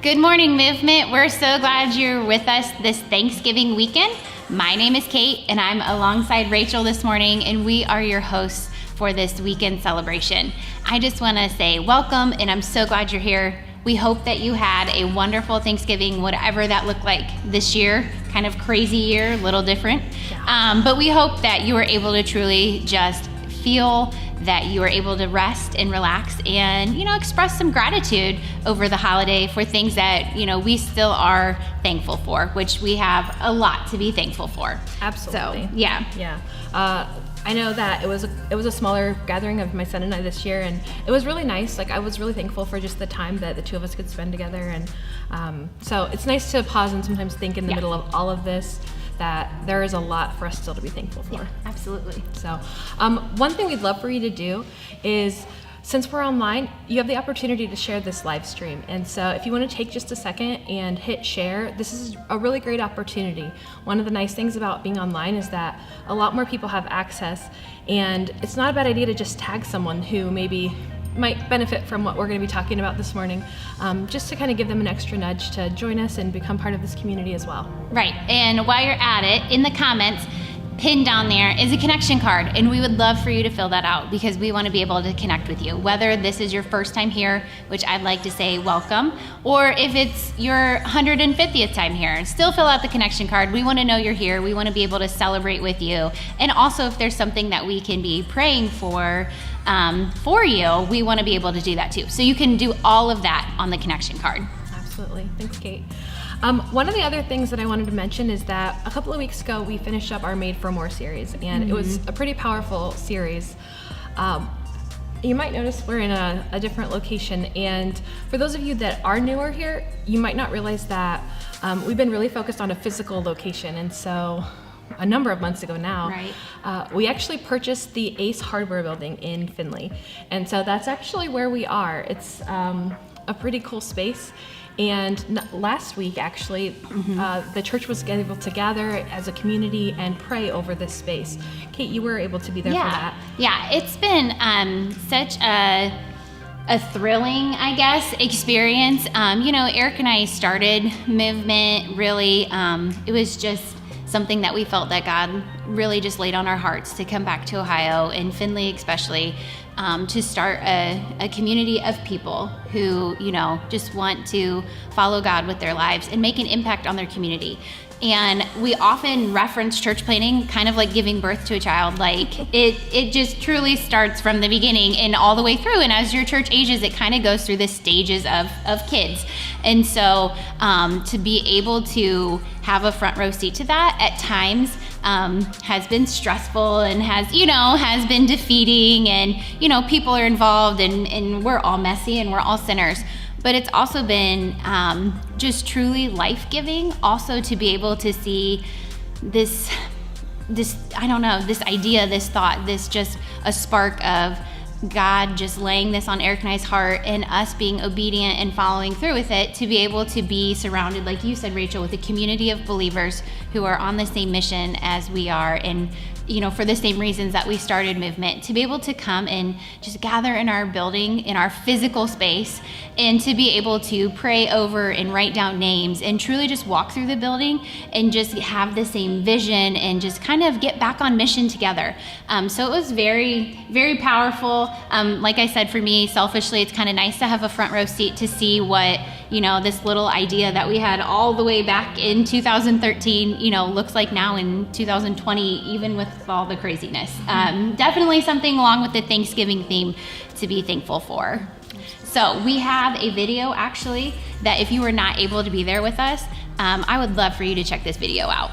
Good morning, Movement. We're so glad you're with us this Thanksgiving weekend. My name is Kate, and I'm alongside Rachel this morning, and we are your hosts for this weekend celebration. I just want to say welcome, and I'm so glad you're here. We hope that you had a wonderful Thanksgiving, whatever that looked like this year. Kind of crazy year, a little different. But we hope that you were able to truly just feel that you were able to rest and relax and, express some gratitude over the holiday for things that, we still are thankful for, which we have a lot to be thankful for. Absolutely. So, yeah. Yeah. I know that it was a smaller gathering of my son and I this year, and it was really nice. Like, I was really thankful for just the time that the two of us could spend together, and so it's nice to pause and sometimes think in the middle of all of this that there is a lot for us still to be thankful for. Yeah, absolutely. So one thing we'd love for you to do is, since we're online, you have the opportunity to share this live stream. And so if you want to take just a second and hit share, this is a really great opportunity. One of the nice things about being online is that a lot more people have access, and it's not a bad idea to just tag someone who maybe might benefit from what we're going to be talking about this morning, just to kind of give them an extra nudge to join us and become part of this community as well. Right. And while you're at it, in the comments, pinned down there is a connection card, and we would love for you to fill that out because we want to be able to connect with you. Whether this is your first time here, which I'd like to say welcome, or if it's your 150th time here, still fill out the connection card. We want to know you're here. We want to be able to celebrate with you. And also, if there's something that we can be praying for you, we want to be able to do that too. So you can do all of that on the connection card. Absolutely. Thanks, Kate. One of the other things that I wanted to mention is that a couple of weeks ago we finished up our Made for More series, and it was a pretty powerful series. You might notice we're in a different location, and for those of you that are newer here, you might not realize that we've been really focused on a physical location, and so a number of months ago now, we actually purchased the Ace Hardware building in Findlay, and so that's actually where we are. It's a pretty cool space. And last week, actually, the church was able to gather as a community and pray over this space. Kate, you were able to be there for that. Yeah, it's been such a thrilling, I guess, experience. Eric and I started Movement really, it was just something that we felt that God really just laid on our hearts to come back to Ohio, and Findlay especially, to start a community of people who, just want to follow God with their lives and make an impact on their community. And we often reference church planting kind of like giving birth to a child. Like it just truly starts from the beginning and all the way through. And as your church ages, it kind of goes through the stages of kids. And so to be able to have a front row seat to that at times has been stressful and has been defeating, and people are involved, and we're all messy and we're all sinners. But it's also been just truly life-giving also to be able to see this idea, this thought, this just a spark of God just laying this on Eric and I's heart, and us being obedient and following through with it, to be able to be surrounded, like you said, Rachel, with a community of believers who are on the same mission as we are, and for the same reasons that we started Movement, to be able to come and just gather in our building, in our physical space, and to be able to pray over and write down names and truly just walk through the building and just have the same vision and just kind of get back on mission together. So it was very, very powerful. Like I said, for me, selfishly, it's kind of nice to have a front row seat to see what, this little idea that we had all the way back in 2013, looks like now in 2020, even with all the craziness. Definitely something along with the Thanksgiving theme to be thankful for. So we have a video actually that if you were not able to be there with us, I would love for you to check this video out.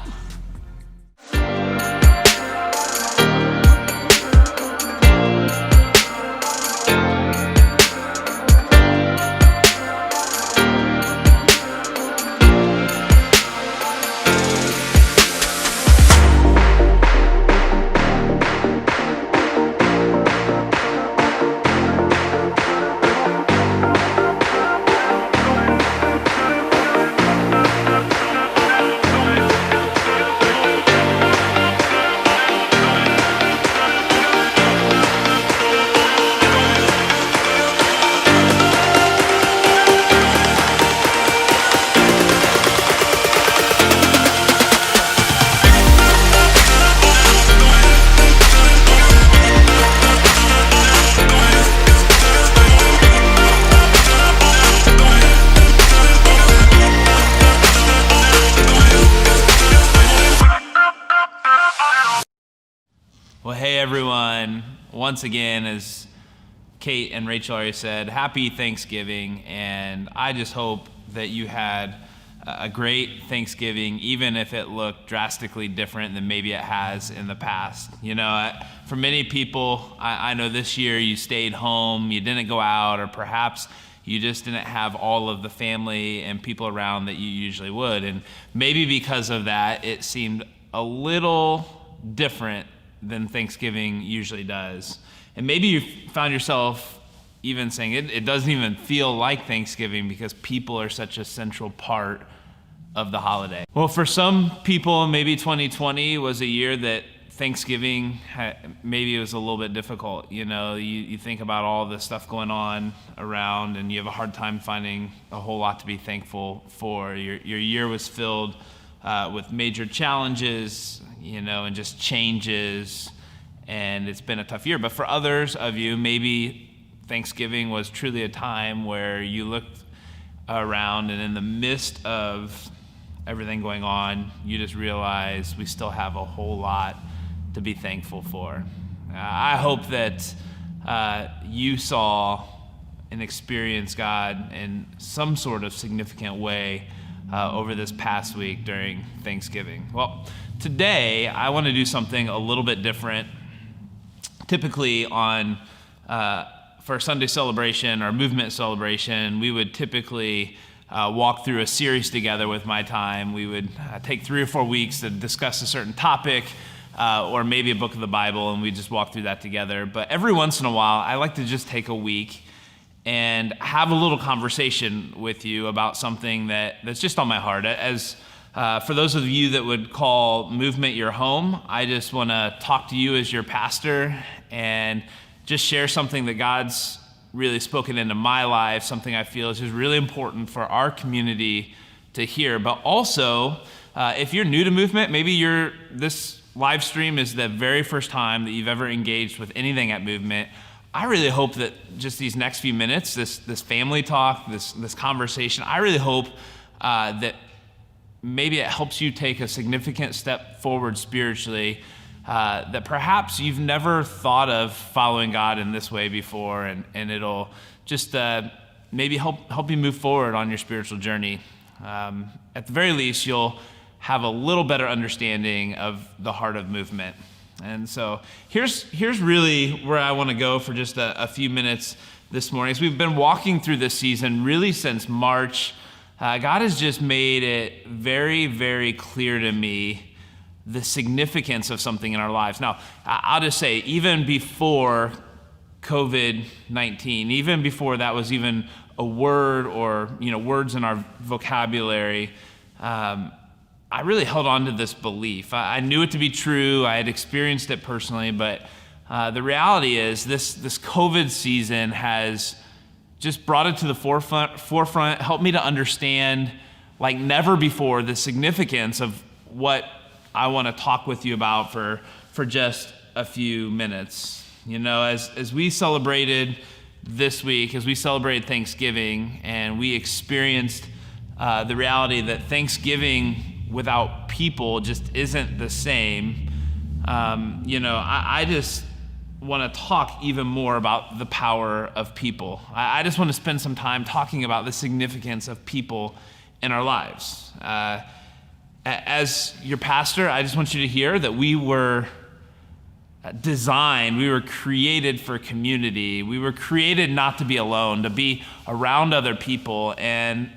once again, as Kate and Rachel already said, happy Thanksgiving, and I just hope that you had a great Thanksgiving, even if it looked drastically different than maybe it has in the past. For many people, I know this year you stayed home, you didn't go out, or perhaps you just didn't have all of the family and people around that you usually would. And maybe because of that, it seemed a little different than Thanksgiving usually does. And maybe you found yourself even saying it doesn't even feel like Thanksgiving because people are such a central part of the holiday. Well, for some people, maybe 2020 was a year that Thanksgiving maybe it was a little bit difficult. You think about all the stuff going on around, and you have a hard time finding a whole lot to be thankful for. Your year was filled with major challenges, and just changes, and it's been a tough year. But for others of you, maybe Thanksgiving was truly a time where you looked around, and in the midst of everything going on, you just realize we still have a whole lot to be thankful for. I hope that you saw and experienced God in some sort of significant way over this past week during Thanksgiving. Well, today I want to do something a little bit different. Typically for a Sunday celebration or movement celebration, we would typically walk through a series together with my time. We would take 3 or 4 weeks to discuss a certain topic or maybe a book of the Bible, and we just walk through that together. But every once in a while, I like to just take a week and have a little conversation with you about something that's just on my heart. As for those of you that would call movement your home, I just want to talk to you as your pastor and just share something that God's really spoken into my life, something I feel is just really important for our community to hear. But also, if you're new to movement, maybe this live stream is the very first time that you've ever engaged with anything at Movement. I really hope that just these next few minutes, this family talk, this conversation, I really hope that maybe it helps you take a significant step forward spiritually, that perhaps you've never thought of following God in this way before, and it'll just maybe help you move forward on your spiritual journey. At the very least, you'll have a little better understanding of the heart of movement. And so here's really where I want to go for just a few minutes this morning. As we've been walking through this season really since March, God has just made it very, very clear to me the significance of something in our lives. Now, I'll just say, even before COVID-19, even before that was even a word or words in our vocabulary, I really held on to this belief. I knew it to be true. I had experienced it personally, but the reality is this COVID season has just brought it to the forefront, helped me to understand like never before the significance of what I want to talk with you about for just a few minutes. As we celebrated this week, as we celebrated Thanksgiving, and we experienced the reality that Thanksgiving without people just isn't the same. I just want to talk even more about the power of people. I just want to spend some time talking about the significance of people in our lives. As your pastor, I just want you to hear that we were designed, we were created for community. We were created not to be alone, to be around other people. And,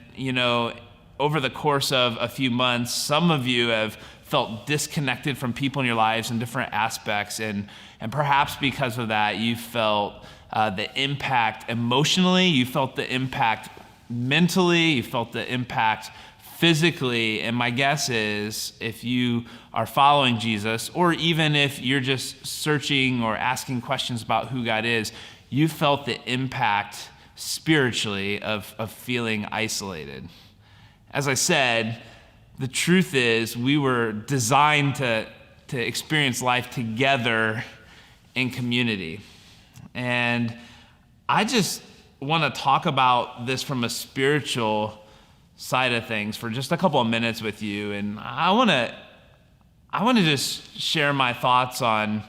over the course of a few months, some of you have felt disconnected from people in your lives in different aspects, and perhaps because of that, you felt the impact emotionally, you felt the impact mentally, you felt the impact physically. And my guess is, if you are following Jesus, or even if you're just searching or asking questions about who God is, you felt the impact spiritually of feeling isolated. As I said, the truth is we were designed to experience life together in community. And I just want to talk about this from a spiritual side of things for just a couple of minutes with you. And I want to just share my thoughts on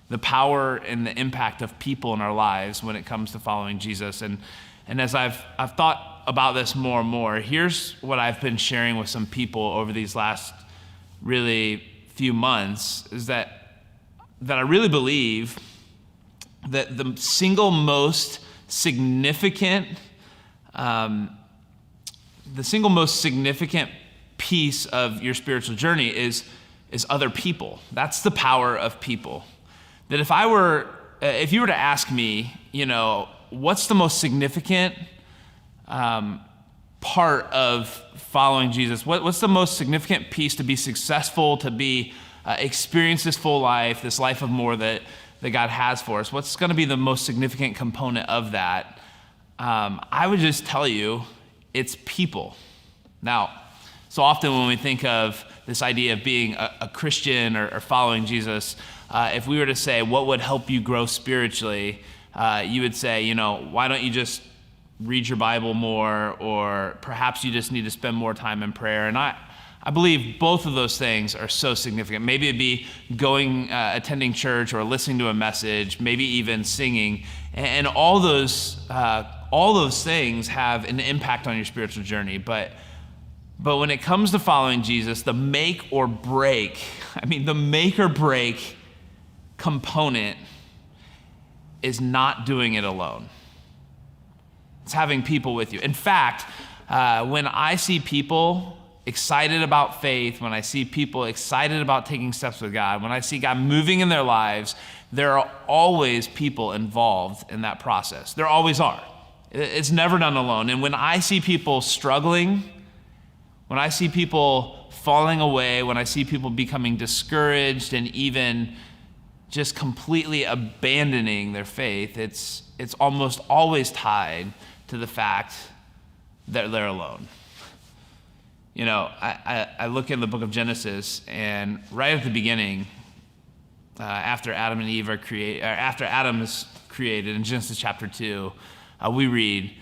the power and the impact of people in our lives when it comes to following Jesus. And as I've thought about this more and more, here's what I've been sharing with some people over these last really few months, is that I really believe that the single most significant piece of your spiritual journey is other people. That's the power of people. That if you were to ask me, what's the most significant part of following Jesus? What's the most significant piece to be successful, to be experience this full life, this life of more that God has for us? What's going to be the most significant component of that? I would just tell you, it's people. Now, so often when we think of this idea of being a Christian or following Jesus, if we were to say, what would help you grow spiritually? You would say, why don't you just read your Bible more, or perhaps you just need to spend more time in prayer. And I believe both of those things are so significant. Maybe it'd be going, attending church, or listening to a message, maybe even singing. And all those things have an impact on your spiritual journey. But when it comes to following Jesus, the make or break component is not doing it alone. It's having people with you. In fact, when I see people excited about faith, when I see people excited about taking steps with God, when I see God moving in their lives, there are always people involved in that process. There always are. It's never done alone. And when I see people struggling, when I see people falling away, when I see people becoming discouraged and even just completely abandoning their faith, it's almost always tied to the fact that they're alone. I look in the book of Genesis, and right at the beginning, after Adam and Eve after Adam is created in Genesis chapter 2, we read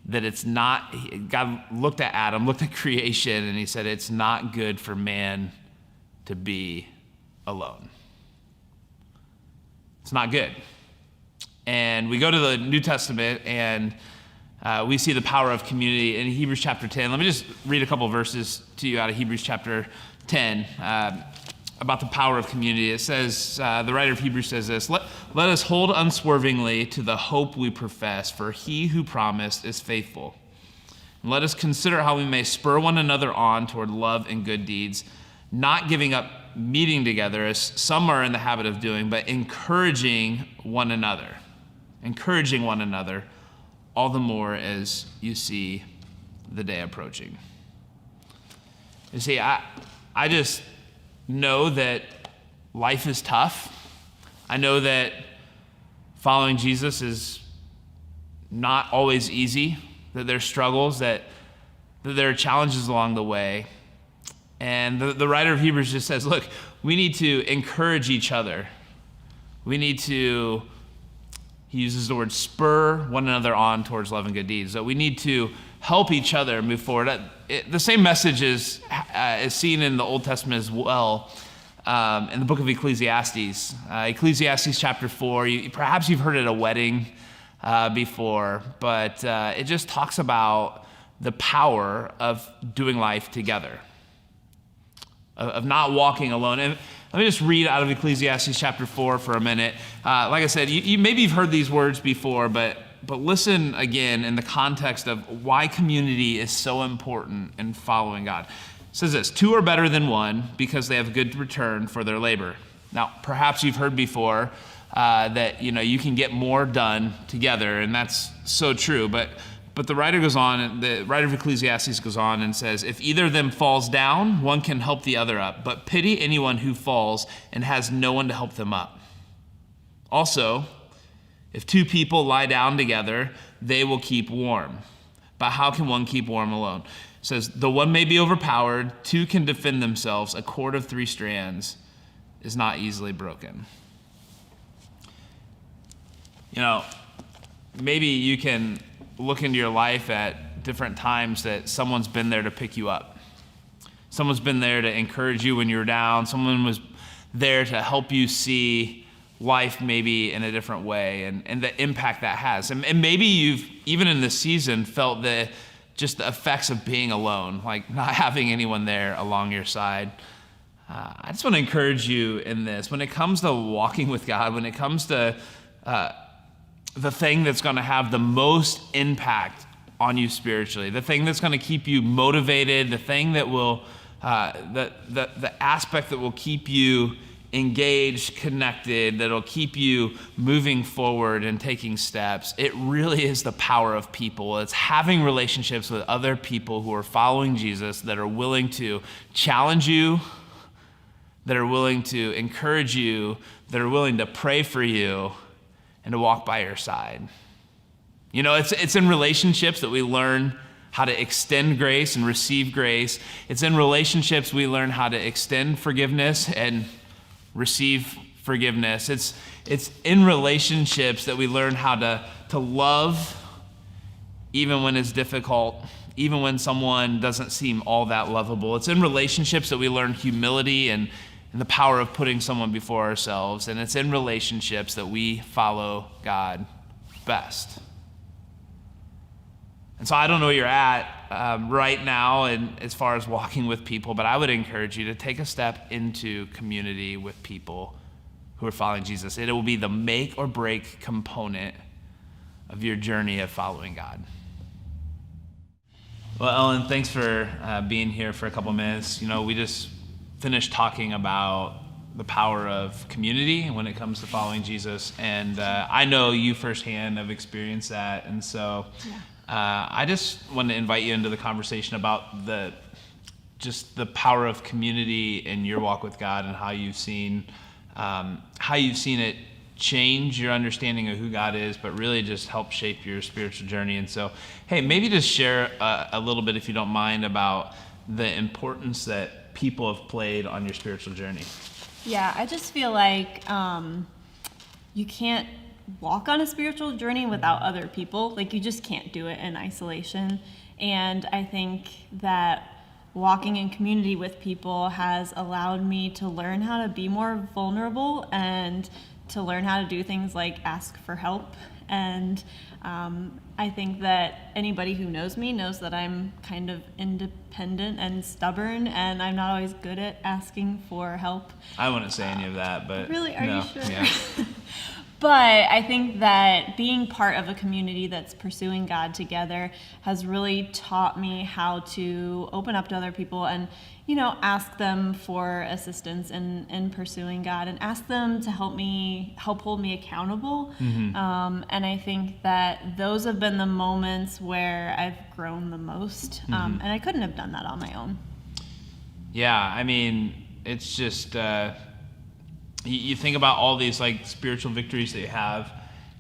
that it's not, God looked at Adam, looked at creation, and he said, it's not good for man to be alone. It's not good. And we go to the New Testament, and we see the power of community in Hebrews chapter 10. Let me just read a couple of verses to you out of Hebrews chapter 10 about the power of community. It says, the writer of Hebrews says this, let us hold unswervingly to the hope we profess, for he who promised is faithful. And let us consider how we may spur one another on toward love and good deeds, not giving up meeting together as some are in the habit of doing, but encouraging one another, all the more as you see the day approaching. You see, I just know that life is tough. I know that following Jesus is not always easy, that there's struggles, that there are challenges along the way. And the writer of Hebrews just says, look, we need to encourage each other. We need to, he uses the word spur one another on towards love and good deeds. So we need to help each other move forward. The same message is seen in the Old Testament as well, in the book of Ecclesiastes. Ecclesiastes chapter 4, perhaps you've heard it at a wedding before, but it just talks about the power of doing life together, of not walking alone. And let me just read out of Ecclesiastes chapter 4 for a minute. Like I said, maybe you've heard these words before, but listen again in the context of why community is so important in following God. It says this, 2 are better than 1 because they have good return for their labor. Now, perhaps you've heard before that you can get more done together, and that's so true, but the writer goes on, the writer of Ecclesiastes goes on and says, if either of them falls down, one can help the other up, but pity anyone who falls and has no one to help them up. Also, if 2 people lie down together, they will keep warm. But how can one keep warm alone? It says, though one may be overpowered, 2 can defend themselves. A cord of 3 strands is not easily broken. Maybe you can look into your life at different times that someone's been there to pick you up. Someone's been there to encourage you when you're down. Someone was there to help you see life maybe in a different way, and the impact that has. And maybe you've, even in this season, felt just the effects of being alone, like not having anyone there along your side. I just want to encourage you in this. When it comes to walking with God, when it comes to the thing that's going to have the most impact on you spiritually, the thing that's going to keep you motivated, the thing that will, the aspect that will keep you engaged, connected, that'll keep you moving forward and taking steps, it really is the power of people. It's having relationships with other people who are following Jesus, that are willing to challenge you, that are willing to encourage you, that are willing to pray for you, and to walk by your side. You know, it's in relationships that we learn how to extend grace and receive grace. It's in relationships we learn how to extend forgiveness and receive forgiveness. It's in relationships that we learn how to love even when it's difficult, even when someone doesn't seem all that lovable. It's in relationships that we learn humility and the power of putting someone before ourselves. And it's in relationships that we follow God best. And so I don't know where you're at right now and as far as walking with people, but I would encourage you to take a step into community with people who are following Jesus. It will be the make or break component of your journey of following God. Well, Ellen, thanks for being here for a couple minutes. You know, we just finished talking about the power of community when it comes to following Jesus, and I know you firsthand have experienced that, and so I just want to invite you into the conversation about the power of community in your walk with God, and how you've seen it change your understanding of who God is, but really just help shape your spiritual journey. And so, hey, maybe just share a little bit, if you don't mind, about the importance that people have played on your spiritual journey. Yeah, I just feel like you can't walk on a spiritual journey without other people. Like, you just can't do it in isolation. And I think that walking in community with people has allowed me to learn how to be more vulnerable and to learn how to do things like ask for help. And I think that anybody who knows me knows that I'm kind of independent and stubborn, and I'm not always good at asking for help. I wouldn't say any of that, but really, are you sure? Yeah. But I think that being part of a community that's pursuing God together has really taught me how to open up to other people and, you know, ask them for assistance in pursuing God, and ask them to help hold me accountable. Mm-hmm. And I think that those have been the moments where I've grown the most. And I couldn't have done that on my own. Yeah, I mean, it's just, you think about all these like spiritual victories that you have,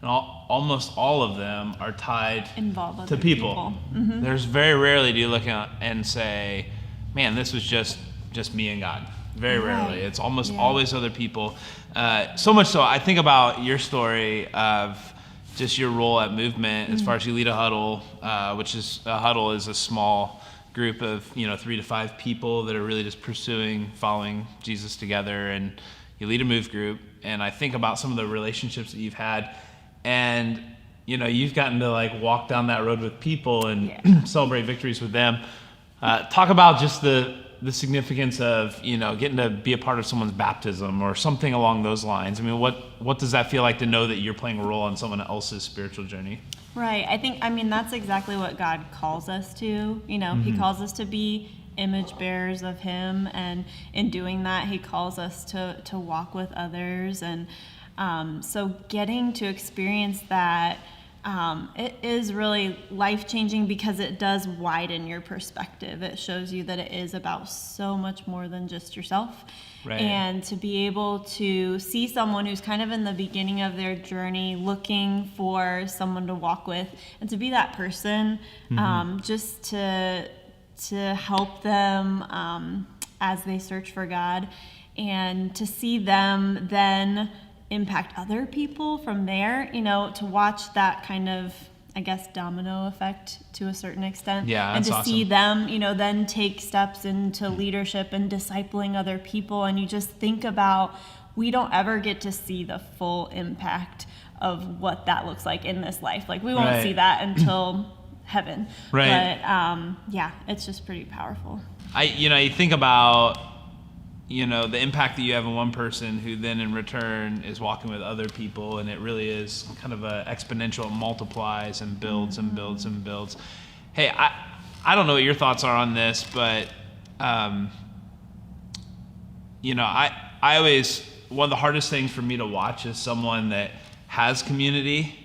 and almost all of them are tied to people. Mm-hmm. There's very rarely do you look at and say, man, this was just me and God. Very rarely. It's almost always other people. So much so, I think about your story of just your role at Movement as far as you lead a huddle, which is a small group of 3 to 5 people that are really just following Jesus together, and you lead a move group. And I think about some of the relationships that you've had, and you've gotten to like walk down that road with people and celebrate victories with them. Talk about just the significance of getting to be a part of someone's baptism or something along those lines. I mean, what does that feel like to know that you're playing a role on someone else's spiritual journey? Right. I mean, that's exactly what God calls us to. He calls us to be image bearers of Him, and in doing that, He calls us to walk with others. And so getting to experience that, it is really life-changing, because it does widen your perspective. It shows you that it is about so much more than just yourself. Right. And to be able to see someone who's kind of in the beginning of their journey, looking for someone to walk with, and to be that person, just to help them as they search for God, and to see them then impact other people from there, to watch that kind of, I guess, domino effect to a certain extent. Yeah, and that's to awesome. see them, then take steps into leadership and discipling other people. And you just think about we don't ever get to see the full impact of what that looks like in this life. Like we won't Right. see that until heaven. Right. But yeah, it's just pretty powerful. You think about, the impact that you have on one person who then in return is walking with other people, and it really is kind of a exponential. It multiplies and builds and builds and builds. Hey, I don't know what your thoughts are on this, but I always, one of the hardest things for me to watch is someone that has community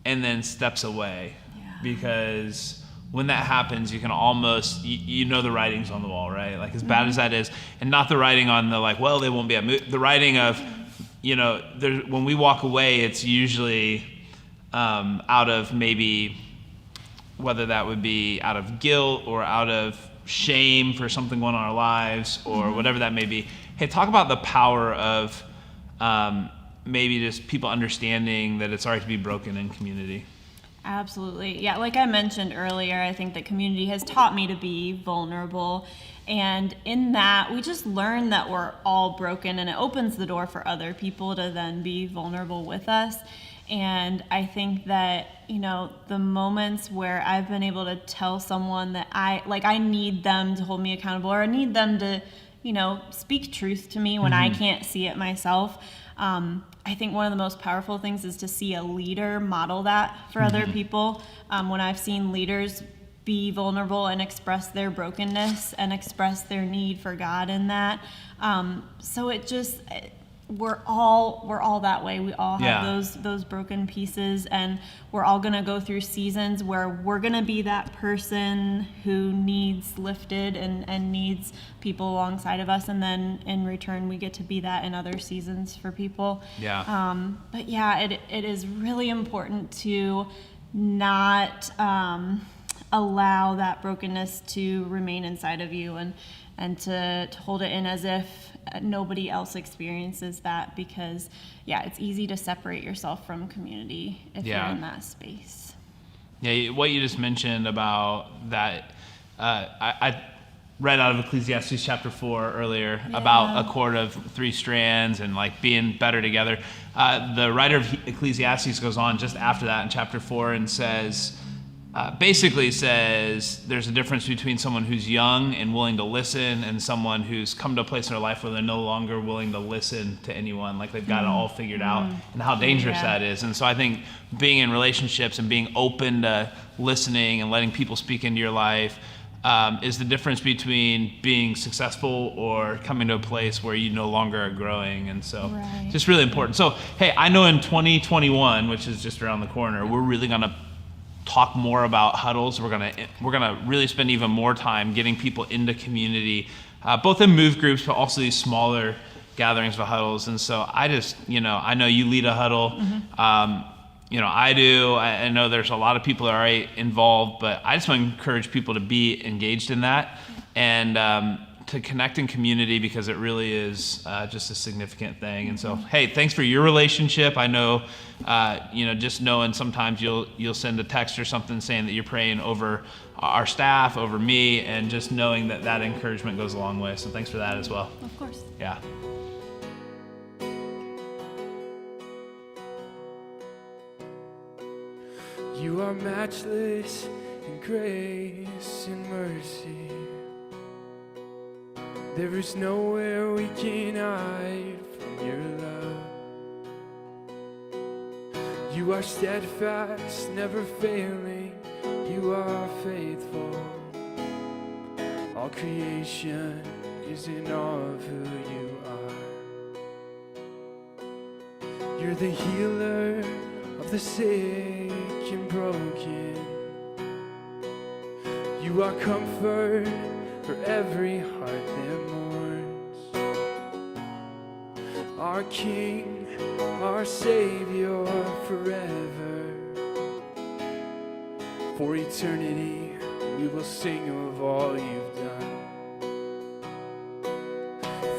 and then steps away. Because when that happens, you can almost, you know the writing's on the wall, right? Like as bad as that is, and not the writing on the like, well, they won't be the writing of, when we walk away, it's usually out of maybe, whether that would be out of guilt or out of shame for something going on in our lives or whatever that may be. Hey, talk about the power of maybe just people understanding that it's all right to be broken in community. Absolutely. Yeah, like I mentioned earlier, I think that community has taught me to be vulnerable. And in that, we just learn that we're all broken, and it opens the door for other people to then be vulnerable with us. And I think that, the moments where I've been able to tell someone that I need them to hold me accountable, or I need them to, speak truth to me when I can't see it myself. I think one of the most powerful things is to see a leader model that for other people. When I've seen leaders be vulnerable and express their brokenness and express their need for God in that. So it just, we're all that way. We all have those broken pieces, and we're all gonna go through seasons where we're gonna be that person who needs lifted and needs people alongside of us, and then in return we get to be that in other seasons for people. But yeah, it is really important to not allow that brokenness to remain inside of you, and to hold it in as if nobody else experiences that, because it's easy to separate yourself from community if you're in that space. What you just mentioned about that, I read out of Ecclesiastes chapter 4 earlier about a cord of 3 strands and like being better together. The writer of Ecclesiastes goes on just after that in chapter 4 and says, basically says there's a difference between someone who's young and willing to listen and someone who's come to a place in their life where they're no longer willing to listen to anyone, like they've got it all figured out, and how dangerous that is. And so I think being in relationships and being open to listening and letting people speak into your life is the difference between being successful or coming to a place where you no longer are growing. And so just really important. So hey, I know in 2021, which is just around the corner, we're really gonna talk more about huddles. We're gonna really spend even more time getting people into community, both in move groups, but also these smaller gatherings of huddles. And so I just, I know you lead a huddle. I do. I know there's a lot of people that are already involved, but I just want to encourage people to be engaged in that and to connect in community, because it really is just a significant thing. And so, hey, thanks for your relationship. I know, just knowing sometimes you'll send a text or something saying that you're praying over our staff, over me, and just knowing that encouragement goes a long way. So thanks for that as well. Of course. Yeah. You are matchless in grace and mercy. There is nowhere we can hide from your love. You are steadfast, never failing. You are faithful. All creation is in awe of who you are. You're the healer of the sick and broken. You are comfort for every heart that mourns. Our King, our Savior forever. For eternity we will sing of all you've done.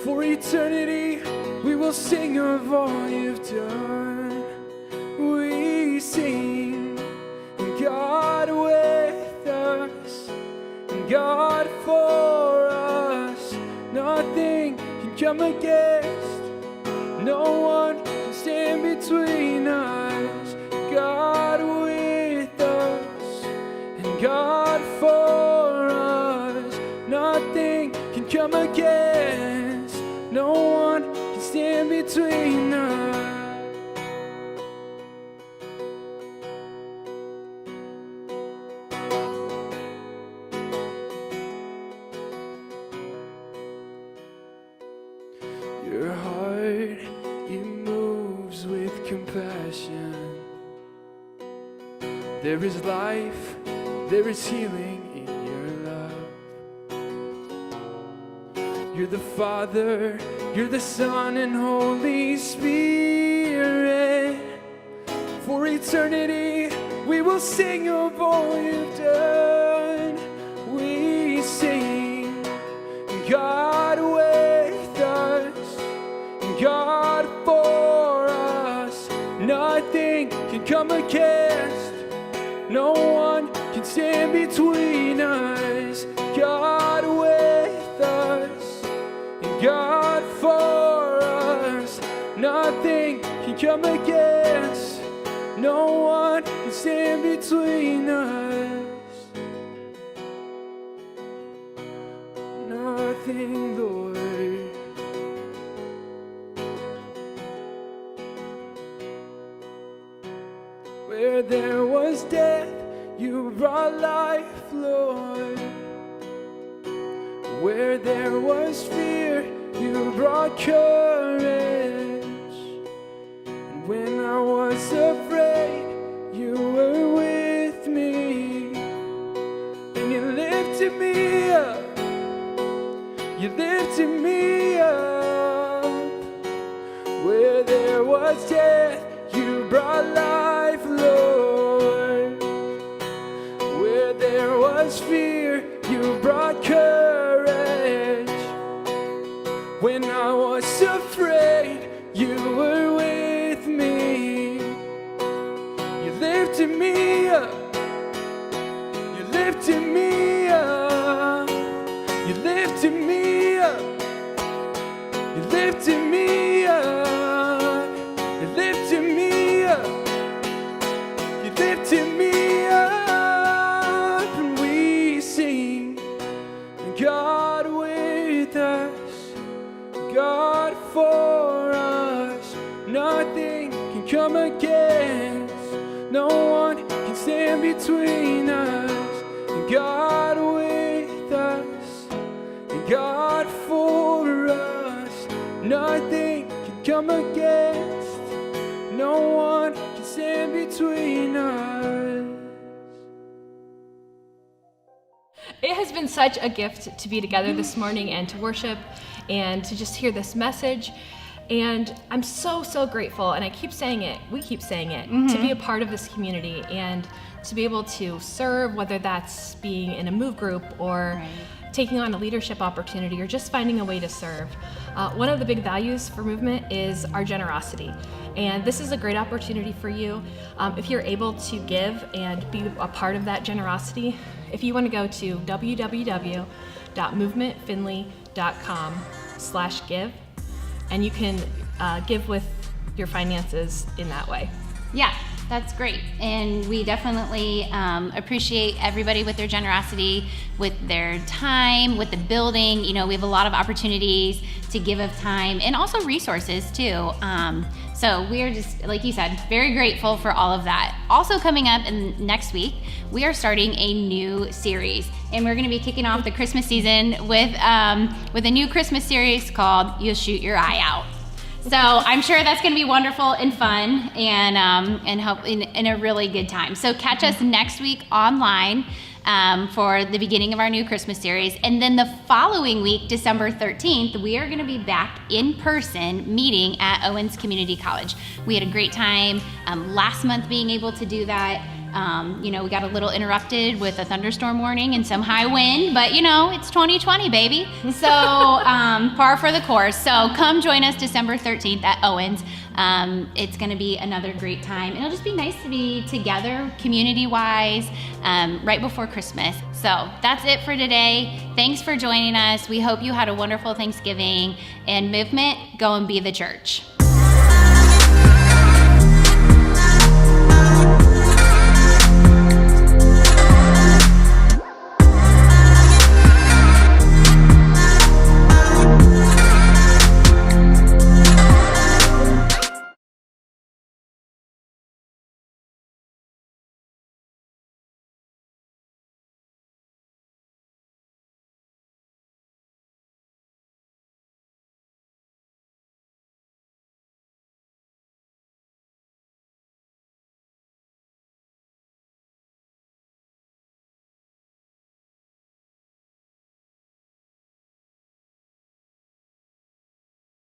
For eternity we will sing of all you've done. We sing, God with us, God for us. Nothing can come against No one can stand between us. God with us and God for us. Nothing can come against. No one can stand between us. Your heart, it moves with compassion. There is life, there is healing in your love. You're the Father, you're the Son and Holy Spirit. For eternity, we will sing of all you've done. We sing, God with us, God for us. Nothing can come against. No one can stand between us. God with us and God for us. Nothing can come against. No one can stand between us. Nothing, Lord. Where there was death, you brought life, Lord. Where there was fear, you brought courage. And when I was afraid, you were with me. And you lifted me up. You lifted me up. Where there was death, you brought life, Lord. Where there was fear, you brought courage. When I was afraid, you were with me. You lifted me up. You lifted me up. You lifted me up. You lifted me up. You lifted me up. You lifted me up. And we sing, God with us, God for us. Nothing can come against. No one can stand between us. And God with us, and God for us. Nothing can come against. No one can stand between us. It has been such a gift to be together this morning and to worship and to just hear this message. And I'm so, so grateful, and I keep saying it, we keep saying it, to be a part of this community and to be able to serve, whether that's being in a move group or taking on a leadership opportunity or just finding a way to serve. One of the big values for Movement is our generosity. And this is a great opportunity for you. If you're able to give and be a part of that generosity, if you want to go to www.movementfinley.com/give, and you can give with your finances in that way. Yeah, that's great. And we definitely appreciate everybody with their generosity, with their time, with the building. You know, we have a lot of opportunities to give of time and also resources too. So we are just, like you said, very grateful for all of that. Also coming up in next week, we are starting a new series, and we're going to be kicking off the Christmas season with a new Christmas series called "You'll Shoot Your Eye Out." So I'm sure that's going to be wonderful and fun, and help in a really good time. So catch us next week online for the beginning of our new Christmas series. And then the following week, December 13th, we are going to be back in person meeting at Owens Community College. We had a great time last month being able to do that. We got a little interrupted with a thunderstorm warning and some high wind, but it's 2020, baby. So par for the course. So come join us December 13th at Owens. It's going to be another great time. It'll just be nice to be together community-wise right before Christmas. So that's it for today. Thanks for joining us. We hope you had a wonderful Thanksgiving, and Movement, go and be the church.